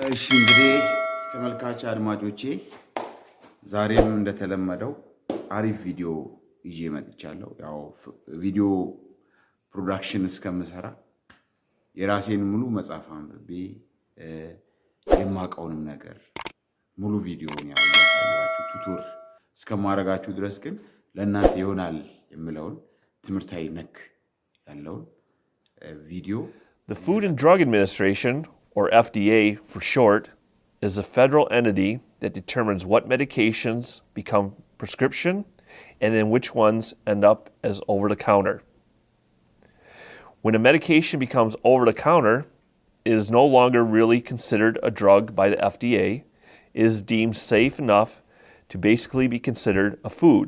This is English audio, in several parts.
እሺ እንግዲህ ተመልካች አድማጮቼ ዛሬም እንደተለመደው አሪፍ ቪዲዮ ይዤ መጥቻለሁ። ያው ቪዲዮ ፕሮዳክሽን እስከምሰራ የራሴን ሙሉ መጽሐፍ አንብቤ የማውቀውንም ነገር ሙሉ ቪዲዮውን ያው ያሳያችሁ ቱቶር እስከማረጋችሁ ድረስ ግን ለእናንተ ይሆናል የምለውን ትምህርታዊ ነክ ያለውን ቪዲዮ The Food and Drug Administration, or FDA for short, is a federal entity that determines what medications become prescription and then which ones end up as over-the-counter. When a medication becomes over-the-counter, it is no longer really considered a drug by the FDA. It is deemed safe enough to basically be considered a food.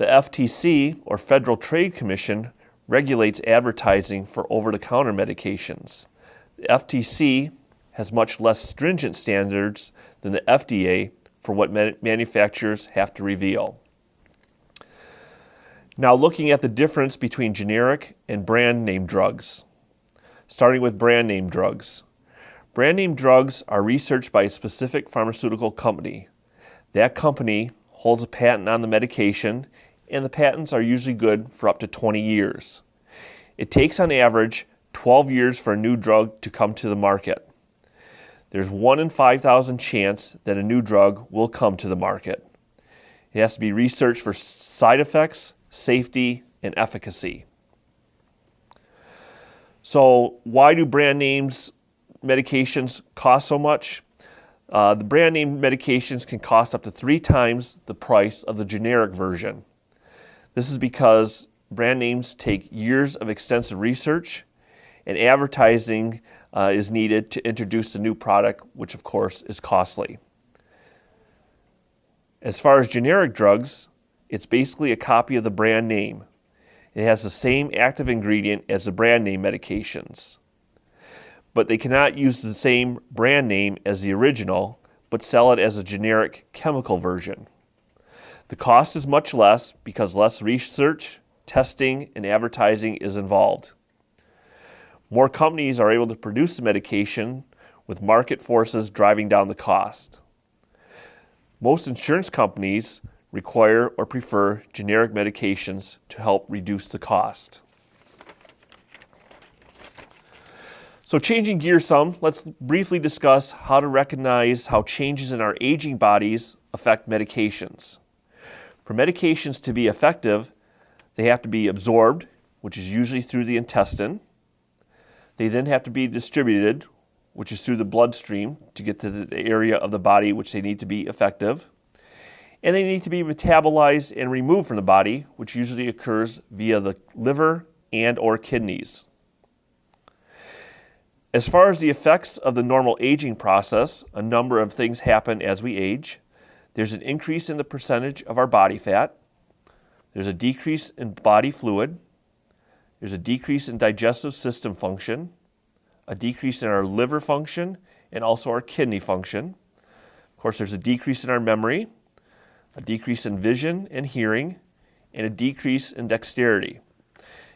The FTC, or Federal Trade Commission, regulates advertising for over-the-counter medications. The FTC has much less stringent standards than the FDA for what manufacturers have to reveal. Now looking at the difference between generic and brand name drugs. Starting with brand name drugs. Brand name drugs are researched by a specific pharmaceutical company. That company holds a patent on the medication, and the patents are usually good for up to 20 years. It takes on average 12 years for a new drug to come to the market. There's 1 in 5,000 chance that a new drug will come to the market. It has to be researched for side effects, safety, and efficacy. So why do brand names medications cost so much? The brand name medications can cost up to 3 times the price of the generic version. This is because brand names take years of extensive research, and advertising is needed to introduce the new product, which of course is costly. As far as generic drugs, it's basically a copy of the brand name. It has the same active ingredient as the brand name medications. But they cannot use the same brand name as the original, but sell it as a generic chemical version. The cost is much less because less research, testing, and advertising is involved. More companies are able to produce the medication with market forces driving down the cost. Most insurance companies require or prefer generic medications to help reduce the cost. So changing gears some, let's briefly discuss how to recognize how changes in our aging bodies affect medications. For medications to be effective, they have to be absorbed, which is usually through the intestine. They then have to be distributed, which is through the bloodstream to get to the area of the body which they need to be effective. And they need to be metabolized and removed from the body, which usually occurs via the liver and or kidneys. As far as the effects of the normal aging process, a number of things happen as we age. There's an increase in the percentage of our body fat. There's a decrease in body fluid. There's a decrease in digestive system function, a decrease in our liver function, and also our kidney function. Of course, there's a decrease in our memory, a decrease in vision and hearing, and a decrease in dexterity.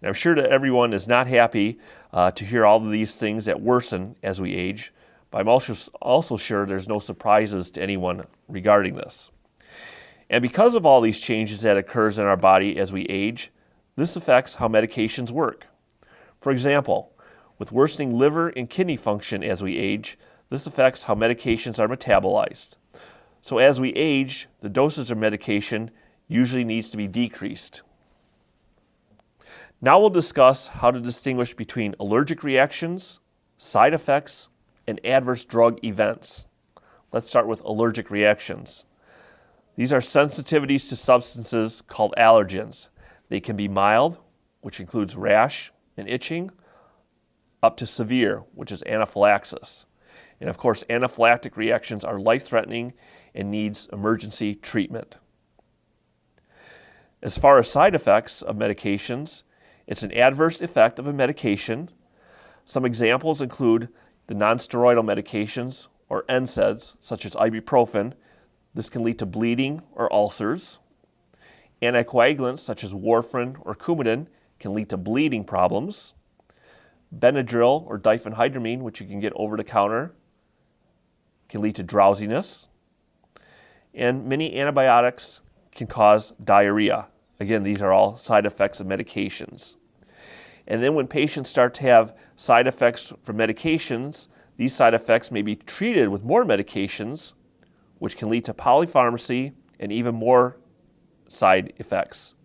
And I'm sure that everyone is not happy to hear all of these things that worsen as we age, but I'm also sure there's no surprises to anyone regarding this. And because of all these changes that occurs in our body as we age, this affects how medications work. For example, with worsening liver and kidney function as we age, this affects how medications are metabolized. So as we age, the dosage of medication usually needs to be decreased. Now we'll discuss how to distinguish between allergic reactions, side effects, and adverse drug events. Let's start with allergic reactions. These are sensitivities to substances called allergens. They can be mild, which includes rash and itching, up to severe, which is anaphylaxis. And of course, anaphylactic reactions are life-threatening and needs emergency treatment. As far as side effects of medications, it's an adverse effect of a medication. Some examples include the nonsteroidal medications, or NSAIDs, such as ibuprofen. This can lead to bleeding or ulcers. Anticoagulants, such as warfarin or Coumadin, can lead to bleeding problems. Benadryl or diphenhydramine, which you can get over the counter, can lead to drowsiness, and many antibiotics can cause diarrhea. Again, these are all side effects of medications. And then when patients start to have side effects from medications, these side effects may be treated with more medications, which can lead to polypharmacy and even more side effects.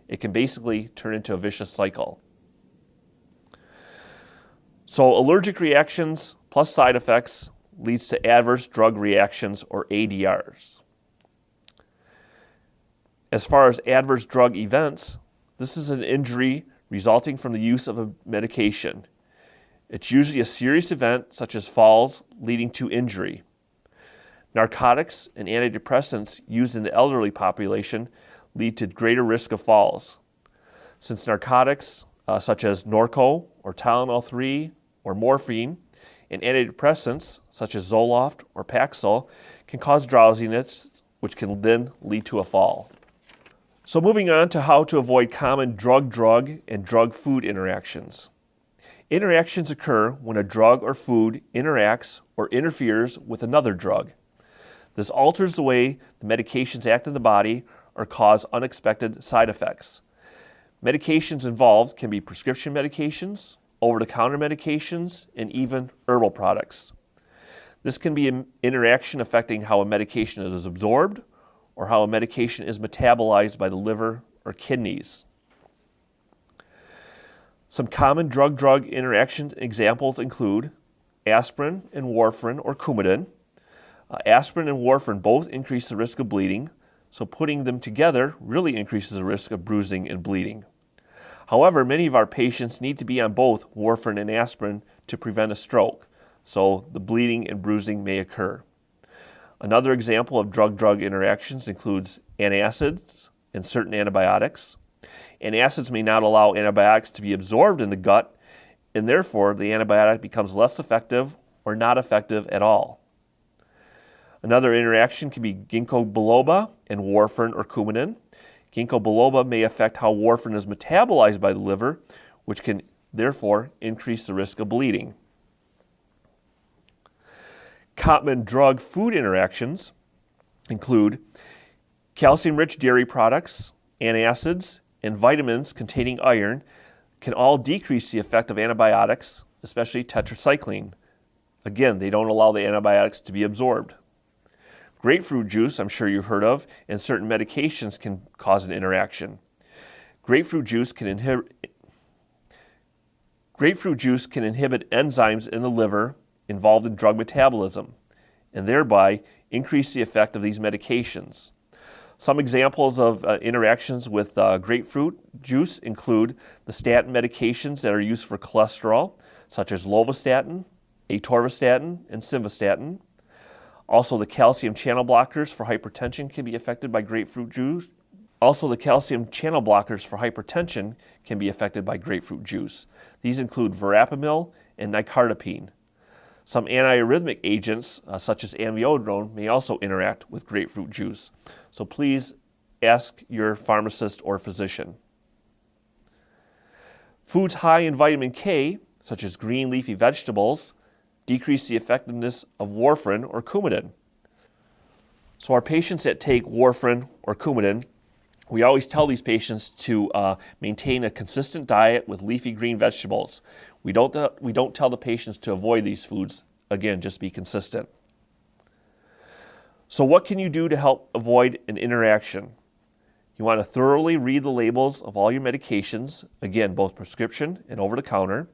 It can basically turn into a vicious cycle. So allergic reactions plus side effects leads to adverse drug reactions, or ADRs. As far as adverse drug events, this is an injury resulting from the use of a medication. It's usually a serious event such as falls leading to injury. Narcotics and antidepressants used in the elderly population lead to greater risk of falls. Since narcotics such as Norco or Tylenol 3 or morphine and antidepressants such as Zoloft or Paxil can cause drowsiness, which can then lead to a fall. So moving on to how to avoid common drug-drug and drug-food interactions. Interactions occur when a drug or food interacts or interferes with another drug. This alters the way the medications act in the body or cause unexpected side effects. Medications involved can be prescription medications, over-the-counter medications, and even herbal products. This can be an interaction affecting how a medication is absorbed or how a medication is metabolized by the liver or kidneys. Some common drug-drug interaction examples include aspirin and warfarin or Coumadin. Aspirin and warfarin both increase the risk of bleeding, so putting them together really increases the risk of bruising and bleeding. However, many of our patients need to be on both warfarin and aspirin to prevent a stroke, so the bleeding and bruising may occur. Another example of drug-drug interactions includes antacids and certain antibiotics. Antacids may not allow antibiotics to be absorbed in the gut, and therefore the antibiotic becomes less effective or not effective at all. Another interaction can be ginkgo biloba and warfarin or Coumadin. Ginkgo biloba may affect how warfarin is metabolized by the liver, which can therefore increase the risk of bleeding. Common drug-food interactions include calcium-rich dairy products, antacids, and vitamins containing iron can all decrease the effect of antibiotics, especially tetracycline. Again, they don't allow the antibiotics to be absorbed. Grapefruit juice, I'm sure you've heard of, and certain medications can cause an interaction. Grapefruit juice can inhibit enzymes in the liver involved in drug metabolism, and thereby increase the effect of these medications. Some examples of interactions with grapefruit juice include the statin medications that are used for cholesterol, such as lovastatin, atorvastatin, and simvastatin. Also, the calcium channel blockers for hypertension can be affected by grapefruit juice. These include verapamil and nicardipine. Some antiarrhythmic agents, such as amiodarone, may also interact with grapefruit juice. So please ask your pharmacist or physician. Foods high in vitamin K, such as green leafy vegetables, decrease the effectiveness of warfarin or Coumadin. So our patients that take warfarin or Coumadin, we always tell these patients to maintain a consistent diet with leafy green vegetables. We don't tell the patients to avoid these foods. Again, just be consistent. So what can you do to help avoid an interaction? You want to thoroughly read the labels of all your medications, again, both prescription and over-the-counter.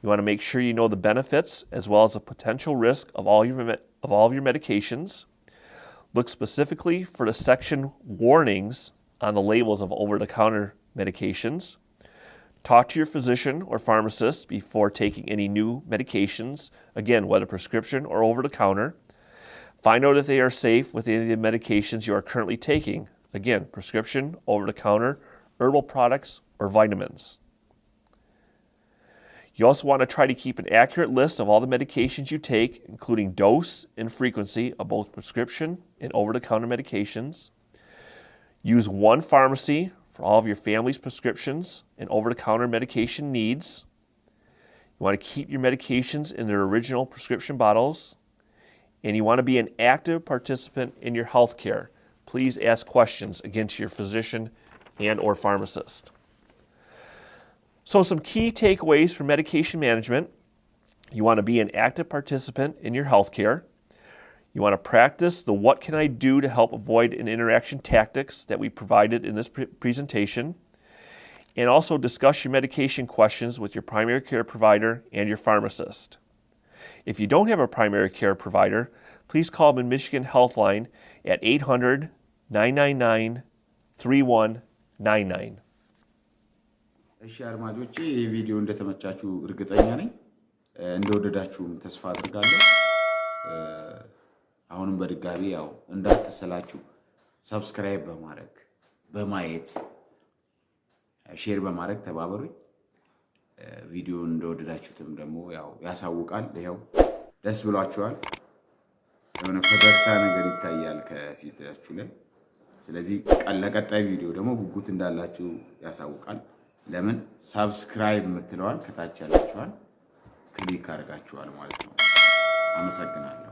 You want to make sure you know the benefits as well as the potential risk of all of your medications. Look specifically for the section warnings on the labels of over-the-counter medications. Talk to your physician or pharmacist before taking any new medications, again, whether prescription or over-the-counter. Find out if they are safe with any of the medications you are currently taking, again, prescription, over-the-counter, herbal products, or vitamins. You also want to try to keep an accurate list of all the medications you take, including dose and frequency of both prescription and over-the-counter medications. Use one pharmacy for all of your family's prescriptions and over-the-counter medication needs. You want to keep your medications in their original prescription bottles. and you want to be an active participant in your health care, please ask questions against your physician and or pharmacist. So some key takeaways for medication management. You want to be an active participant in your health care. You want to practice the what can I do to help avoid an interaction tactics that we provided in this presentation. And also discuss your medication questions with your primary care provider and your pharmacist. If you don't have a primary care provider, please call Mid-Michigan Healthline at 800-999-3199. እሺ አድማጮቼ ይህ ቪዲዮ እንደተመቻችሁ እርግጠኛ ነኝ እንደወደዳችሁም ተስፋ አድርጋለሁ አሁንም በድጋሚ ያው እንዳትሰላችሁ ሰብስክራይብ በማድረግ በማየት ሼር በማድረግ ተባበሩኝ ቪዲዮ እንደወደዳችሁትም ደግሞ ያው ያሳውቃል ይሄው ደስ ብሏችኋል የሆነ ፈገግታ ነገር ይታያል ከፊታችሁ ላይ ስለዚህ ለቀጣይ ቪዲዮ ደግሞ ጉጉት እንዳላችሁ ያሳውቃል ለምን ሰብስክራይብ የምትለዋል ከታች ያላችኋል ክሊክ አድርጋችኋል ማለት ነው አመሰግናለሁ